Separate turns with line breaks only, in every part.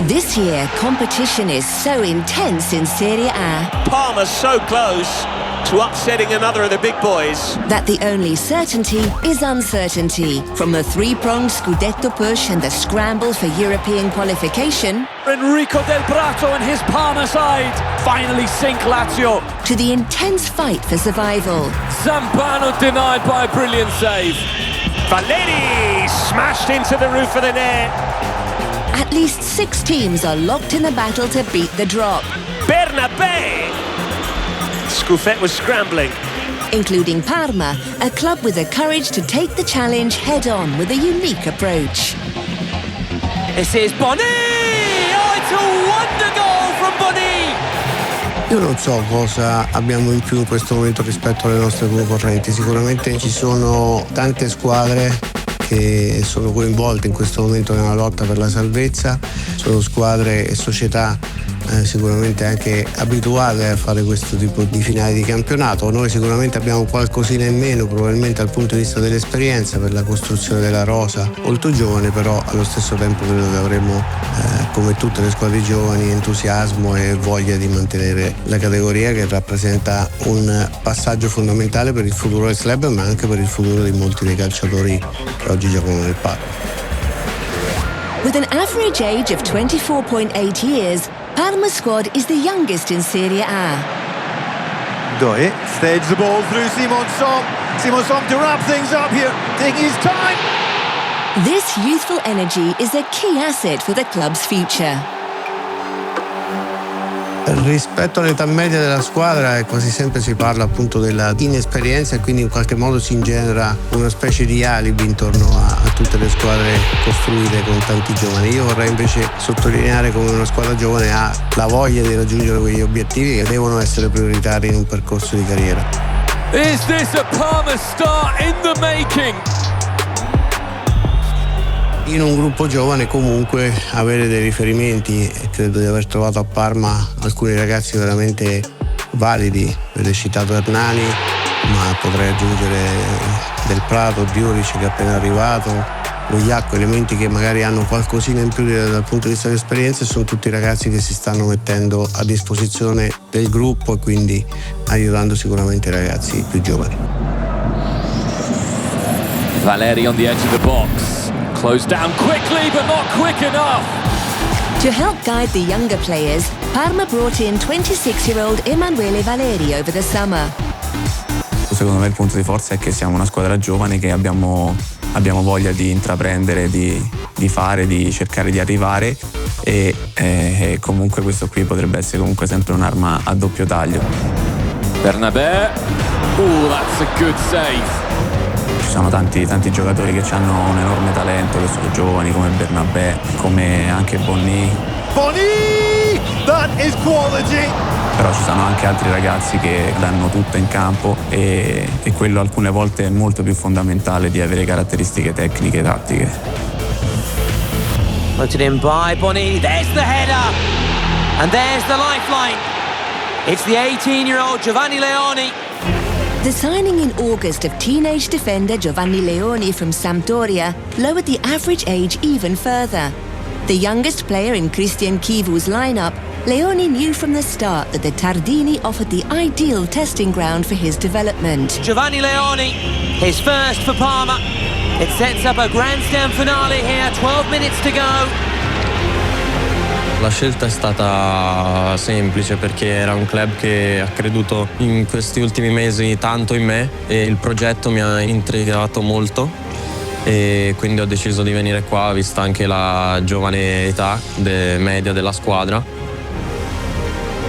This year, competition is so intense in Serie A
Parma so close to upsetting another of the big boys
that the only certainty is uncertainty. From the three-pronged Scudetto push and the scramble for European qualification,
Enrico Del Prato and his Parma side finally sink Lazio,
to the intense fight for survival.
Zampano denied by a brilliant save.
Valeri smashed into the roof of the net.
At least 6 teams are locked in the battle to beat the drop,
Bernabé! Scuffet was scrambling.
including Parma, a club with the courage to take the challenge head-on with a unique approach.
This is Boni! Oh, it's a wonder goal from Boni!
Io non so cosa abbiamo in più in questo momento rispetto alle nostre concorrenti. Sicuramente ci sono tante squadre che sono coinvolte in questo momento nella lotta per la salvezza, sono squadre e società sicuramente anche abituate a fare questo tipo di finali di campionato. Noi sicuramente abbiamo qualcosina in meno, probabilmente dal punto di vista dell'esperienza per la costruzione della rosa, molto giovane, però allo stesso tempo credo che avremo come tutte le squadre giovani entusiasmo e voglia di mantenere la categoria, che rappresenta un passaggio fondamentale per il futuro del club ma anche per il futuro di molti dei calciatori che oggi giocano nel Parma.
With an average age of 24.8 years, Parma's squad is the youngest in Serie A.
Doye steadies the ball through Simon Som to wrap things up here, taking his time.
This youthful energy is a key asset for the club's future.
Rispetto all'età media della squadra quasi sempre si parla appunto della inesperienza e quindi in qualche modo si ingenera una specie di alibi intorno a tutte le squadre costruite con tanti giovani. Io vorrei invece sottolineare come una squadra giovane ha la voglia di raggiungere quegli obiettivi che devono essere prioritari in un percorso di carriera.
Is this a Parma star in the making?
In un gruppo giovane comunque avere dei riferimenti, e credo di aver trovato a Parma alcuni ragazzi veramente validi. Avete citato Hernani, ma potrei aggiungere Del Prato, Diuric che è appena arrivato, Vogliacco, elementi che magari hanno qualcosina in più dal punto di vista dell'esperienza, e sono tutti ragazzi che si stanno mettendo a disposizione del gruppo e quindi aiutando sicuramente i ragazzi più giovani.
Valeri on the edge of the box. Closed down quickly, but not quick enough.
To help guide the younger players, Parma brought in 26-year-old Emanuele Valeri over the summer.
Secondo me il punto di forza è che siamo una squadra giovane, che abbiamo voglia di intraprendere, di fare, di cercare di arrivare e comunque questo qui potrebbe essere comunque sempre un'arma a doppio taglio.
Bernabé. Oh, that's a good save.
Ci sono tanti giocatori che hanno un enorme talento, che sono giovani, come Bernabé, come anche Boni,
that is quality.
però ci sono anche altri ragazzi che danno tutto in campo e quello alcune volte è molto più fondamentale di avere caratteristiche tecniche e tattiche.
Put it in by Boni, there's the header and there's the lifeline. It's the 18-year-old Giovanni Leoni.
The signing in August of teenage defender Giovanni Leoni from Sampdoria lowered the average age even further. The youngest player in Christian Chivu's lineup, Leoni knew from the start that the Tardini offered the ideal testing ground for his development.
Giovanni Leoni, his first for Parma. It sets up a grandstand finale here, 12 minutes to go.
La scelta è stata semplice perché era un club che ha creduto in questi ultimi mesi tanto in me e il progetto mi ha intrigato molto e quindi ho deciso di venire qua, vista anche la giovane età media della squadra.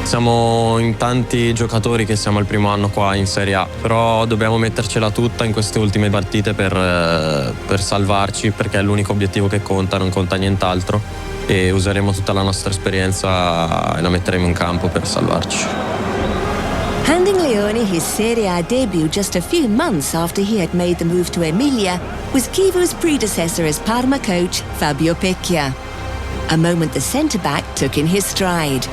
Siamo in tanti giocatori che siamo al primo anno qua in Serie A, però dobbiamo mettercela tutta in queste ultime partite per salvarci, perché è l'unico obiettivo che conta, non conta nient'altro. E useremo tutta la nostra esperienza e la metteremo in campo per salvarci.
Handing Leoni his Serie A debut just a few months after he had made the move to Emilia was Chivu's predecessor as Parma coach, Fabio Pecchia. A moment the centre-back took in his stride.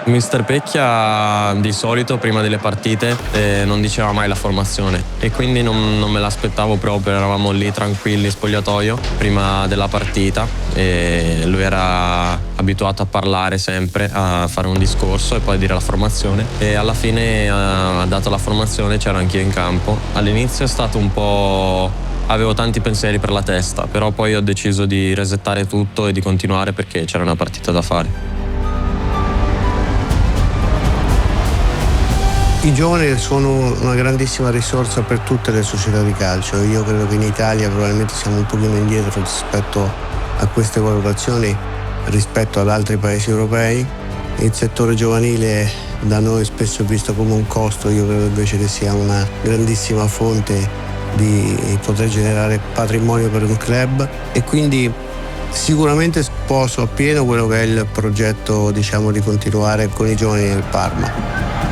Mister Pecchia di solito prima delle partite non diceva mai la formazione e quindi non me l'aspettavo proprio, eravamo lì tranquilli spogliatoio prima della partita e lui era abituato a parlare sempre, a fare un discorso e poi dire la formazione e alla fine ha dato la formazione, c'ero anch'io in campo. All'inizio è stato un po'... avevo tanti pensieri per la testa, però poi ho deciso di resettare tutto e di continuare perché c'era una partita da fare.
I giovani sono una grandissima risorsa per tutte le società di calcio. Io credo che in Italia probabilmente siamo un pochino indietro rispetto a queste valutazioni, rispetto ad altri paesi europei. Il settore giovanile da noi spesso è visto come un costo, io credo invece che sia una grandissima fonte di poter generare patrimonio per un club e quindi sicuramente sposo appieno quello che è il progetto, diciamo, di continuare con i giovani del Parma.